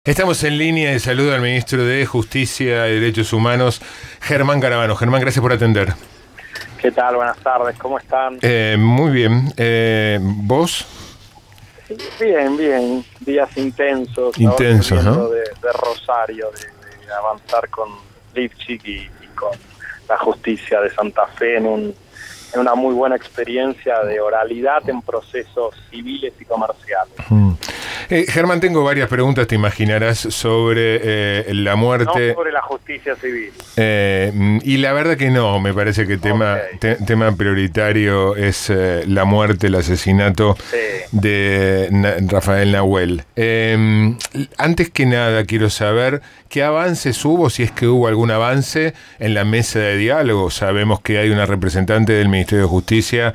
Estamos en línea de saludo al ministro de Justicia y Derechos Humanos, Germán Garabano. Germán, gracias por atender. ¿Qué tal? Buenas tardes, ¿cómo están? Muy bien. ¿Vos? Sí, bien. Días intensos. Intensos, ¿no? De Rosario, de avanzar con Lifchik y con la justicia de Santa Fe en una muy buena experiencia de oralidad en procesos civiles y comerciales. Germán, tengo varias preguntas, te imaginarás, sobre la muerte. No sobre la justicia civil. Y la verdad que no, me parece que tema prioritario es la muerte, el asesinato de Rafael Nahuel. Antes que nada, quiero saber qué avances hubo, si es que hubo algún avance en la mesa de diálogo. Sabemos que hay una representante del Ministerio de Justicia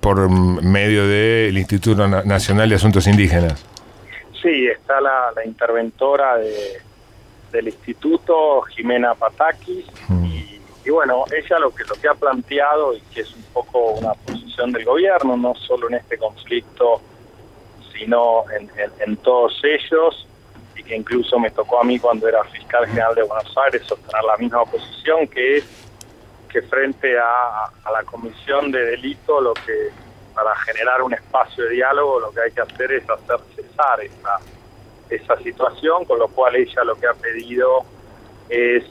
por medio del Instituto Nacional de Asuntos Indígenas. Sí, está la interventora del instituto, Jimena Patakis, y bueno, ella lo que ha planteado, y que es un poco una posición del gobierno, no solo en este conflicto, sino en todos ellos, y que incluso me tocó a mí cuando era fiscal general de Buenos Aires sostener la misma posición, que es que frente a la comisión de delito, para generar un espacio de diálogo, lo que hay que hacer es hacer cesar esa situación, con lo cual ella lo que ha pedido es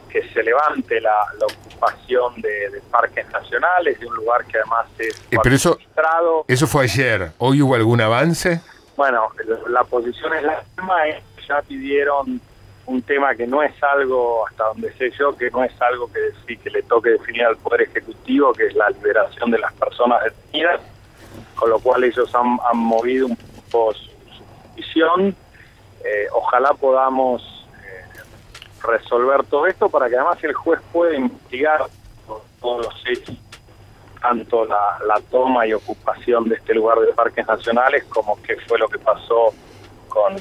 que se levante la ocupación de parques nacionales, de un lugar que además es administrado. Eso fue ayer. ¿Hoy hubo algún avance? Bueno, la posición es la misma, ya pidieron un tema que no es algo, hasta donde sé yo, que no es algo que le toque definir al Poder Ejecutivo, que es la liberación de las personas detenidas, con lo cual ellos han movido un poco su posición. Ojalá podamos resolver todo esto para que además el juez pueda investigar todos los hechos, tanto la toma y ocupación de este lugar de parques nacionales como qué fue lo que pasó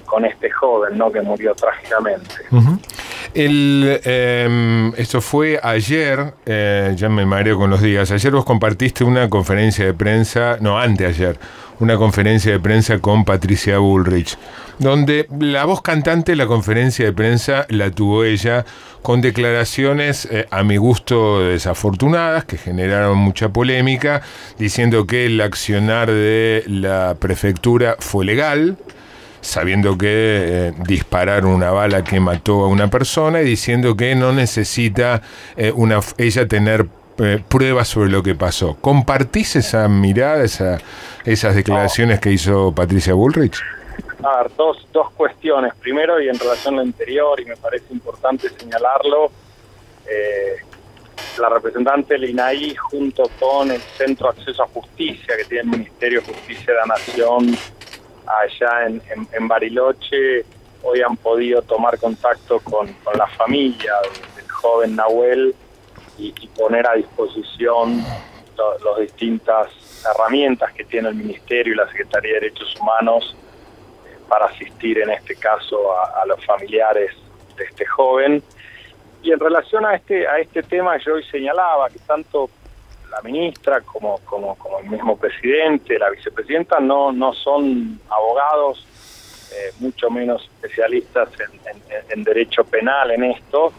con este joven, ¿no?, que murió trágicamente. Esto fue ayer, ya me mareo con los días. Ayer vos compartiste una conferencia de prensa, anteayer, una conferencia de prensa con Patricia Bullrich, donde la voz cantante de la conferencia de prensa la tuvo ella, con declaraciones a mi gusto desafortunadas, que generaron mucha polémica, diciendo que el accionar de la prefectura fue legal, sabiendo que dispararon una bala que mató a una persona, y diciendo que no necesita ella tener pruebas sobre lo que pasó. ¿Compartís esa mirada, esas declaraciones que hizo Patricia Bullrich? A ver, dos cuestiones. Primero, y en relación a lo anterior, y me parece importante señalarlo, la representante del INAI, junto con el Centro de Acceso a Justicia, que tiene el Ministerio de Justicia de la Nación, allá en Bariloche, hoy han podido tomar contacto con la familia del joven Nahuel y poner a disposición las distintas herramientas que tiene el Ministerio y la Secretaría de Derechos Humanos para asistir en este caso a los familiares de este joven. Y en relación a este tema, yo hoy señalaba que tanto la ministra como el mismo presidente, la vicepresidenta, no son abogados, mucho menos especialistas en derecho penal en esto.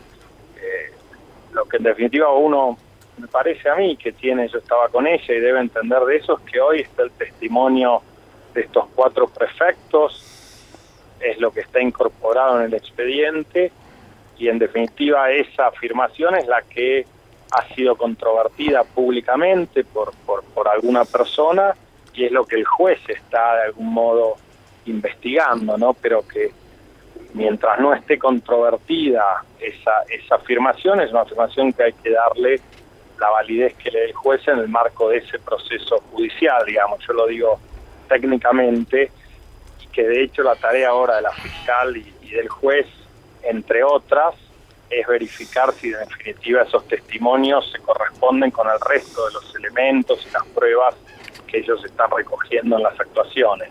Lo que en definitiva uno, me parece a mí, que yo estaba con ella y debe entender de eso, es que hoy está el testimonio de estos 4 prefectos, es lo que está incorporado en el expediente, y en definitiva esa afirmación es la que ha sido controvertida públicamente por alguna persona, y es lo que el juez está de algún modo investigando, ¿no? Pero que mientras no esté controvertida esa afirmación, es una afirmación que hay que darle la validez que le dé el juez en el marco de ese proceso judicial, digamos. Yo lo digo técnicamente, y que de hecho la tarea ahora de la fiscal y del juez, entre otras, es verificar si en definitiva esos testimonios se corresponden con el resto de los elementos y las pruebas que ellos están recogiendo en las actuaciones.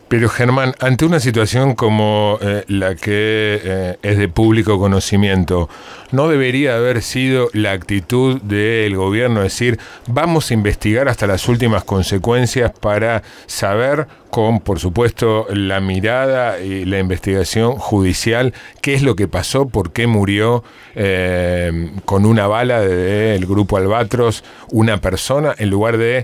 Pero Germán, ante una situación como la que es de público conocimiento, ¿no debería haber sido la actitud del gobierno decir vamos a investigar hasta las últimas consecuencias para saber con, por supuesto, la mirada y la investigación judicial qué es lo que pasó, por qué murió con una bala del grupo Albatros una persona, en lugar de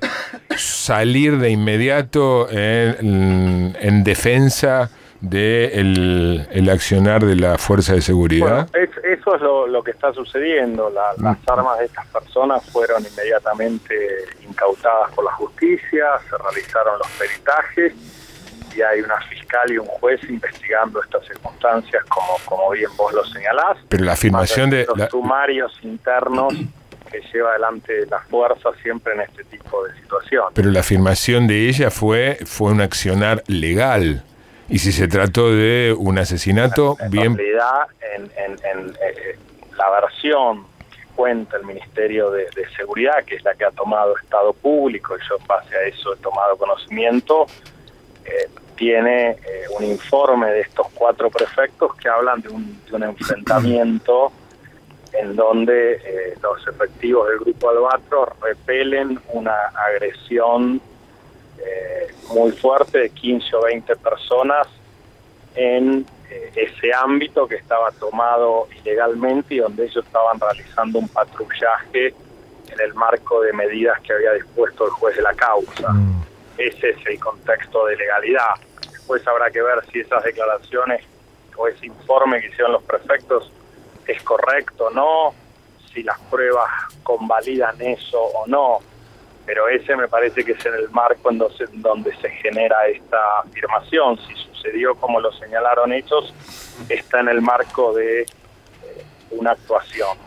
salir de inmediato en defensa de el accionar de la fuerza de seguridad? Bueno, eso es lo que está sucediendo. Las armas de estas personas fueron inmediatamente incautadas por la justicia, se realizaron los peritajes y hay una fiscal y un juez investigando estas circunstancias, como bien vos lo señalás. Pero la afirmación de los sumarios internos que lleva adelante la fuerza siempre en este tipo de situaciones. Pero la afirmación de ella fue un accionar legal. Y si se trató de un asesinato, en bien... realidad, en la versión que cuenta el Ministerio de Seguridad, que es la que ha tomado Estado Público, y yo en base a eso he tomado conocimiento, tiene un informe de estos 4 prefectos que hablan de un enfrentamiento en donde los efectivos del grupo Albatros repelen una agresión muy fuerte de 15 o 20 personas en ese ámbito que estaba tomado ilegalmente y donde ellos estaban realizando un patrullaje en el marco de medidas que había dispuesto el juez de la causa. Ese es el contexto de legalidad. Después habrá que ver si esas declaraciones o ese informe que hicieron los prefectos es correcto o no, si las pruebas convalidan eso o no, pero ese me parece que es en el marco en donde se genera esta afirmación. Si sucedió como lo señalaron ellos, está en el marco de una actuación.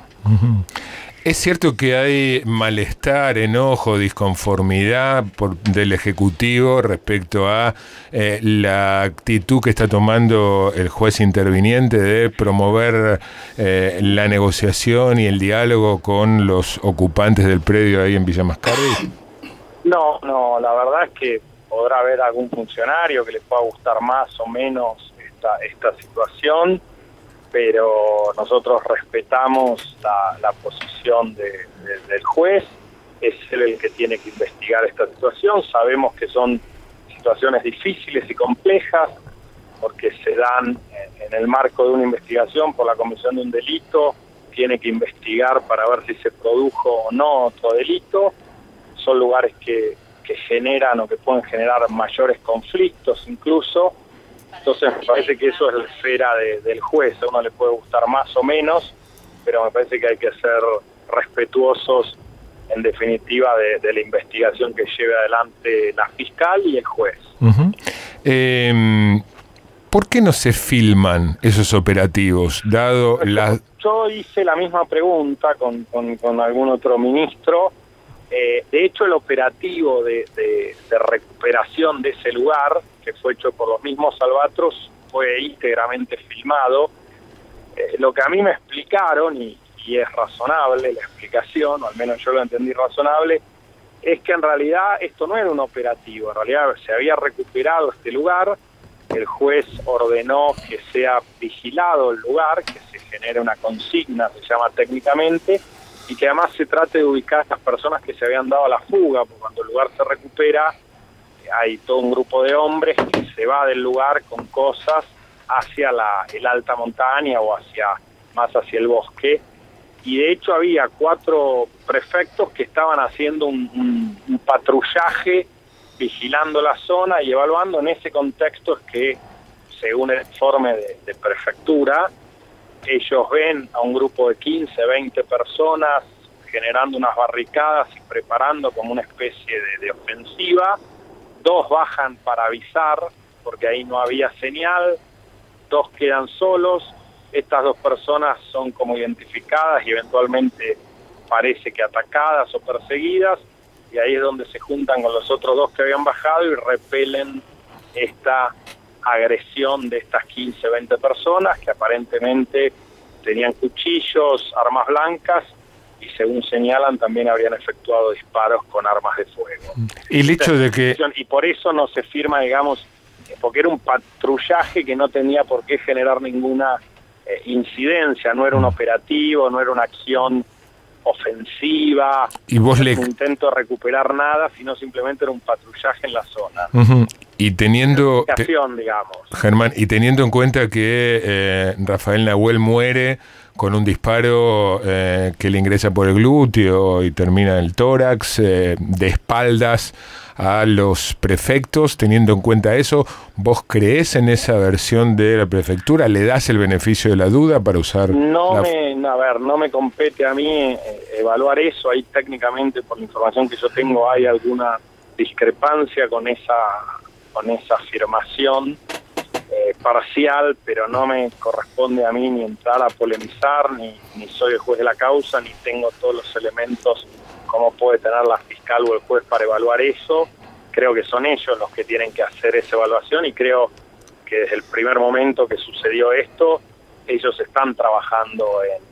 Es cierto que hay malestar, enojo, disconformidad del Ejecutivo respecto a la actitud que está tomando el juez interviniente de promover la negociación y el diálogo con los ocupantes del predio ahí en Villa Mascardi. No, la verdad es que podrá haber algún funcionario que le pueda gustar más o menos esta situación, pero nosotros respetamos la posición del juez. Es él el que tiene que investigar esta situación. Sabemos que son situaciones difíciles y complejas porque se dan en el marco de una investigación por la comisión de un delito, tiene que investigar para ver si se produjo o no otro delito. Son lugares que generan o que pueden generar mayores conflictos incluso. Entonces me parece que eso es la esfera del juez. A uno le puede gustar más o menos, pero me parece que hay que ser respetuosos en definitiva de la investigación que lleve adelante la fiscal y el juez. ¿Por qué no se filman esos operativos? Yo hice la misma pregunta con algún otro ministro. De hecho, el operativo de recuperación de ese lugar, que fue hecho por los mismos Albatros, fue íntegramente filmado. Lo que a mí me explicaron, y es razonable la explicación, o al menos yo lo entendí razonable, es que en realidad esto no era un operativo, en realidad se había recuperado este lugar, el juez ordenó que sea vigilado el lugar, que se genere una consigna, se llama técnicamente, y que además se trate de ubicar a estas personas que se habían dado a la fuga, porque cuando el lugar se recupera hay todo un grupo de hombres que se va del lugar con cosas hacia el alta montaña o más hacia el bosque, y de hecho había 4 prefectos que estaban haciendo un patrullaje, vigilando la zona y evaluando. En ese contexto es que, según el informe de prefectura, ellos ven a un grupo de 15, 20 personas generando unas barricadas y preparando como una especie de ofensiva. 2 bajan para avisar, porque ahí no había señal, 2 quedan solos. Estas 2 personas son como identificadas y eventualmente parece que atacadas o perseguidas, y ahí es donde se juntan con los otros 2 que habían bajado y repelen esta agresión de estas 15, 20 personas que aparentemente tenían cuchillos, armas blancas, y según señalan también habrían efectuado disparos con armas de fuego. Y el hecho de que... Y por eso no se firma, digamos, porque era un patrullaje que no tenía por qué generar ninguna incidencia, no era un operativo, no era una acción ofensiva, y vos no era un intento de recuperar nada, sino simplemente era un patrullaje en la zona. Y teniendo, digamos. Germán, y teniendo en cuenta que Rafael Nahuel muere con un disparo que le ingresa por el glúteo y termina en el tórax, de espaldas a los prefectos, teniendo en cuenta eso, ¿vos creés en esa versión de la prefectura? ¿Le das el beneficio de la duda para usar? No me compete a mí evaluar eso. Ahí técnicamente, por la información que yo tengo, hay alguna discrepancia con esa afirmación parcial, pero no me corresponde a mí ni entrar a polemizar, ni soy el juez de la causa, ni tengo todos los elementos como puede tener la fiscal o el juez para evaluar eso. Creo que son ellos los que tienen que hacer esa evaluación, y creo que desde el primer momento que sucedió esto, ellos están trabajando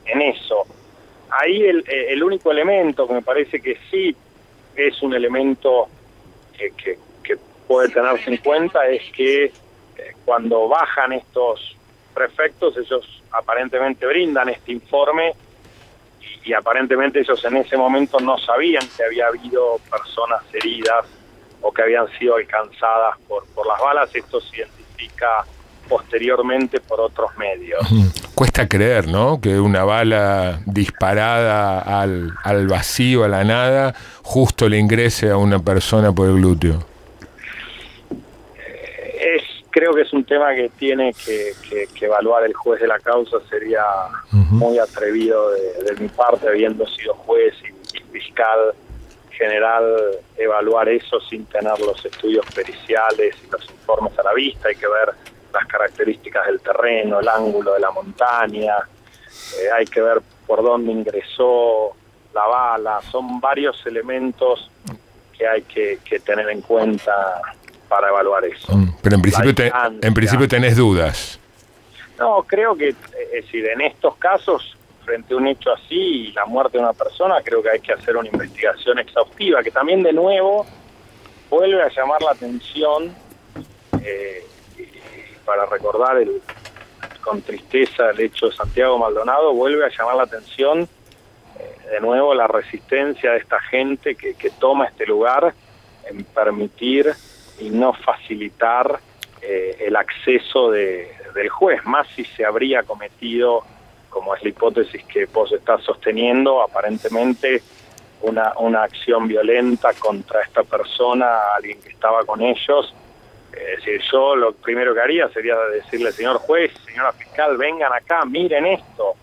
en eso. Ahí el único elemento que me parece que sí es un elemento que puede tenerse en cuenta es que cuando bajan estos prefectos, ellos aparentemente brindan este informe, y aparentemente ellos en ese momento no sabían que había habido personas heridas o que habían sido alcanzadas por las balas. Esto se identifica posteriormente por otros medios. Cuesta creer, ¿no?, que una bala disparada al vacío, a la nada, justo le ingrese a una persona por el glúteo. Creo que es un tema que tiene que evaluar el juez de la causa. Sería muy atrevido de mi parte, habiendo sido juez y fiscal general, evaluar eso sin tener los estudios periciales y los informes a la vista. Hay que ver las características del terreno, el ángulo de la montaña, hay que ver por dónde ingresó la bala. Son varios elementos que hay que tener en cuenta para evaluar eso. Pero en principio tenés dudas. No, creo que, es decir, en estos casos, frente a un hecho así y la muerte de una persona, creo que hay que hacer una investigación exhaustiva, que también de nuevo vuelve a llamar la atención, para recordar con tristeza el hecho de Santiago Maldonado, vuelve a llamar la atención de nuevo la resistencia de esta gente que toma este lugar en permitir y no facilitar el acceso del juez, más si se habría cometido, como es la hipótesis que vos estás sosteniendo, aparentemente una acción violenta contra esta persona, alguien que estaba con ellos. Es decir, yo lo primero que haría sería decirle: señor juez, señora fiscal, vengan acá, miren esto,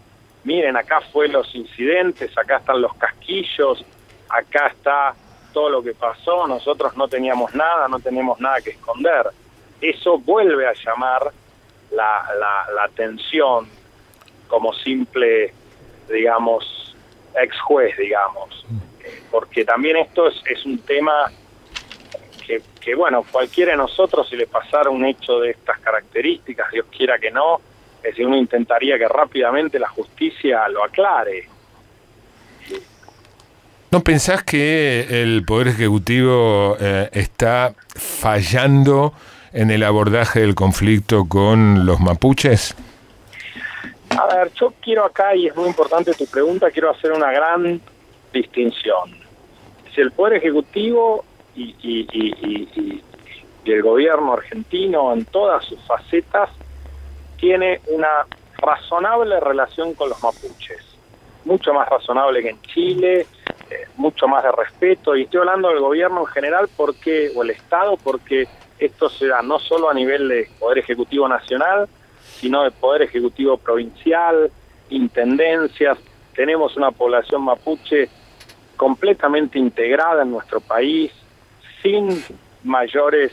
miren, acá fue los incidentes, acá están los casquillos, acá está todo lo que pasó, nosotros no teníamos nada que esconder. Eso vuelve a llamar la atención como simple, digamos, ex juez, digamos, porque también esto es un tema que bueno, cualquiera de nosotros, si le pasara un hecho de estas características, Dios quiera que no, es decir, uno intentaría que rápidamente la justicia lo aclare. ¿No pensás que el Poder Ejecutivo está fallando en el abordaje del conflicto con los mapuches? A ver, yo quiero acá, y es muy importante tu pregunta, quiero hacer una gran distinción. Si el Poder Ejecutivo y el gobierno argentino en todas sus facetas tiene una razonable relación con los mapuches, mucho más razonable que en Chile, mucho más de respeto, y estoy hablando del gobierno en general o el Estado, porque esto se da no solo a nivel de Poder Ejecutivo Nacional, sino de Poder Ejecutivo Provincial, intendencias. Tenemos una población mapuche completamente integrada en nuestro país, sin mayores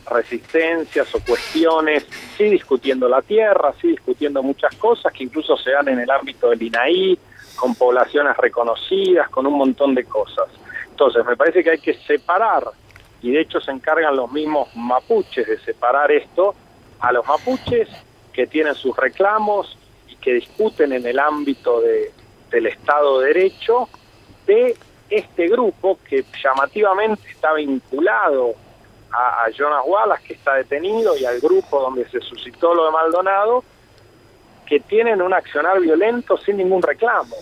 resistencias o cuestiones, sí discutiendo la tierra, sí discutiendo muchas cosas que incluso se dan en el ámbito del INAI, con poblaciones reconocidas, con un montón de cosas. Entonces, me parece que hay que separar, y de hecho se encargan los mismos mapuches de separar esto, a los mapuches que tienen sus reclamos y que discuten en el ámbito del Estado de Derecho, de este grupo que llamativamente está vinculado a Jonas Wallace, que está detenido, y al grupo donde se suscitó lo de Maldonado, que tienen un accionar violento sin ningún reclamo.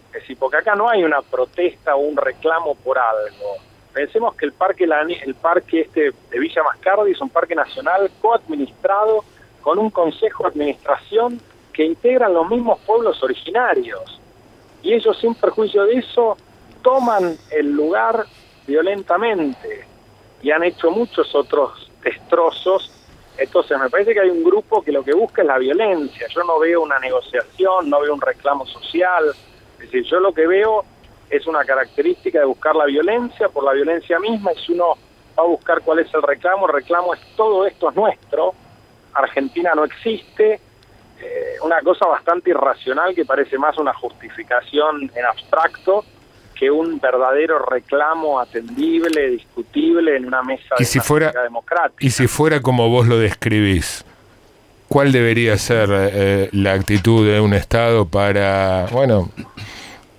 Es decir, porque acá no hay una protesta o un reclamo por algo. Pensemos que el parque de Villa Mascardi es un parque nacional coadministrado con un consejo de administración que integran los mismos pueblos originarios. Y ellos, sin perjuicio de eso, toman el lugar violentamente y han hecho muchos otros destrozos. Entonces me parece que hay un grupo que lo que busca es la violencia. Yo no veo una negociación, no veo un reclamo social. Es decir, yo lo que veo es una característica de buscar la violencia por la violencia misma, y si uno va a buscar cuál es el reclamo es todo esto es nuestro, Argentina no existe, una cosa bastante irracional que parece más una justificación en abstracto que un verdadero reclamo atendible, discutible en una mesa democrática. Y si fuera como vos lo describís, ¿cuál debería ser la actitud de un Estado para,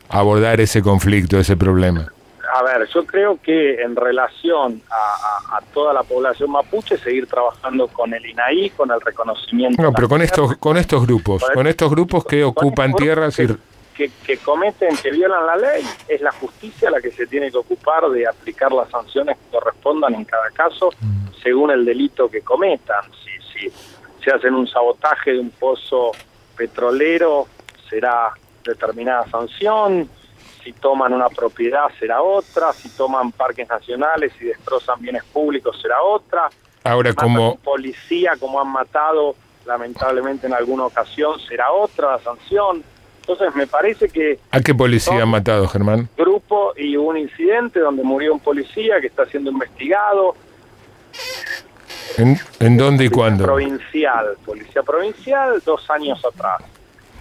abordar ese conflicto, ese problema? A ver, yo creo que en relación a toda la población mapuche, seguir trabajando con el INAI, con el reconocimiento... No, pero con estos grupos que ocupan tierras y... Que cometen, que violan la ley, es la justicia la que se tiene que ocupar de aplicar las sanciones que correspondan en cada caso, según el delito que cometan. Si se hacen un sabotaje de un pozo petrolero, será determinada sanción. Si toman una propiedad, será otra. Si toman parques nacionales y destrozan bienes públicos, será otra. Ahora, como policía, como han matado lamentablemente en alguna ocasión, será otra la sanción. Entonces me parece que... ¿A qué policía han matado, Germán? Grupo, y hubo un incidente donde murió un policía que está siendo investigado. ¿En dónde y cuándo? Policía provincial, 2 años atrás.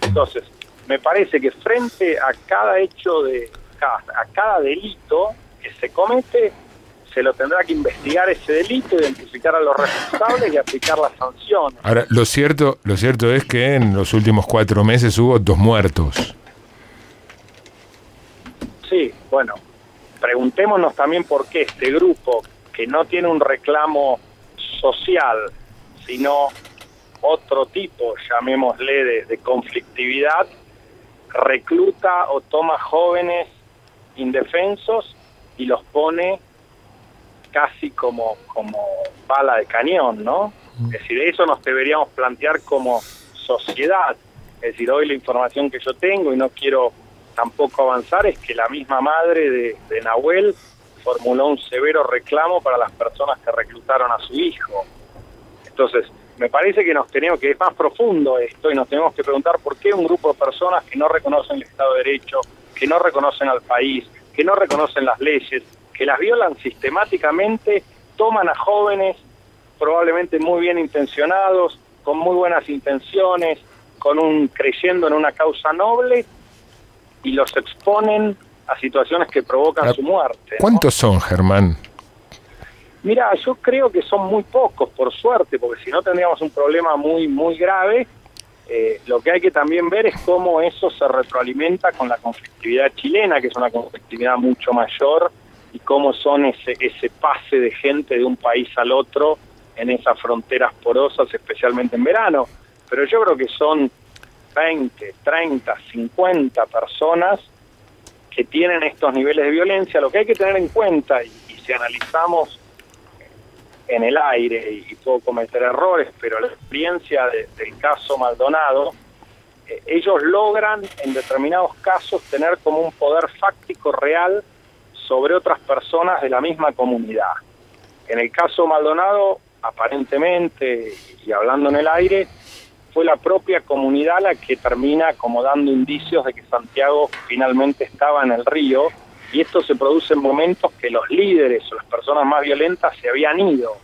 Entonces, me parece que frente a cada hecho a cada delito que se comete, se lo tendrá que investigar ese delito, identificar a los responsables y aplicar las sanciones. Ahora, lo cierto es que en los últimos 4 meses hubo 2 muertos. Sí, bueno, preguntémonos también por qué este grupo, que no tiene un reclamo social, sino otro tipo, llamémosle, de conflictividad, recluta o toma jóvenes indefensos y los pone casi como bala de cañón, ¿no? Es decir, eso nos deberíamos plantear como sociedad. Es decir, hoy la información que yo tengo, y no quiero tampoco avanzar, es que la misma madre de Nahuel formuló un severo reclamo para las personas que reclutaron a su hijo. Entonces, me parece que que es más profundo esto, y nos tenemos que preguntar por qué un grupo de personas que no reconocen el Estado de Derecho, que no reconocen al país, que no reconocen las leyes, que las violan sistemáticamente, toman a jóvenes probablemente muy bien intencionados, con muy buenas intenciones, creyendo en una causa noble, y los exponen a situaciones que provocan su muerte, ¿no? ¿Cuántos son, Germán? Mira, yo creo que son muy pocos, por suerte, porque si no tendríamos un problema muy, muy grave. Lo que hay que también ver es cómo eso se retroalimenta con la conflictividad chilena, que es una conflictividad mucho mayor, y cómo son ese pase de gente de un país al otro en esas fronteras porosas, especialmente en verano. Pero yo creo que son 20, 30, 50 personas que tienen estos niveles de violencia. Lo que hay que tener en cuenta, y si analizamos en el aire, y puedo cometer errores, pero la experiencia del caso Maldonado, ellos logran en determinados casos tener como un poder fáctico real sobre otras personas de la misma comunidad. En el caso Maldonado, aparentemente, y hablando en el aire, fue la propia comunidad la que termina como dando indicios de que Santiago finalmente estaba en el río, y esto se produce en momentos que los líderes o las personas más violentas se habían ido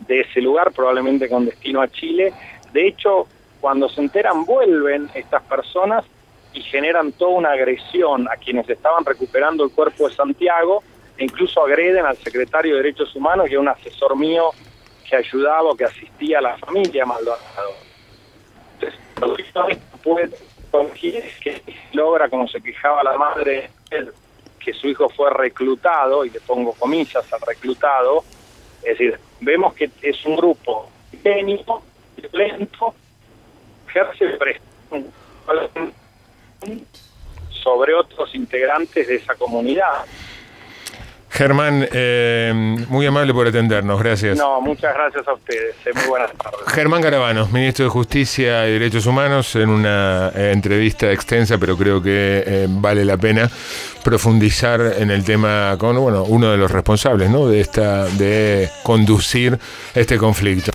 de ese lugar, probablemente con destino a Chile. De hecho, cuando se enteran, vuelven estas personas y generan toda una agresión a quienes estaban recuperando el cuerpo de Santiago, e incluso agreden al secretario de Derechos Humanos, que era un asesor mío que ayudaba o que asistía a la familia Maldonado. Entonces, lo que esto puede corregir es que logra, como se quejaba la madre, que su hijo fue reclutado, y le pongo comillas al reclutado, Es decir, vemos que es un grupo pequeño, violento, ejerce presión sobre otros integrantes de esa comunidad. Germán, muy amable por atendernos, gracias. No, muchas gracias a ustedes. Muy buenas tardes. Germán Garabano, ministro de Justicia y Derechos Humanos, en una entrevista extensa, pero creo que vale la pena profundizar en el tema con uno de los responsables, ¿no?, de conducir este conflicto.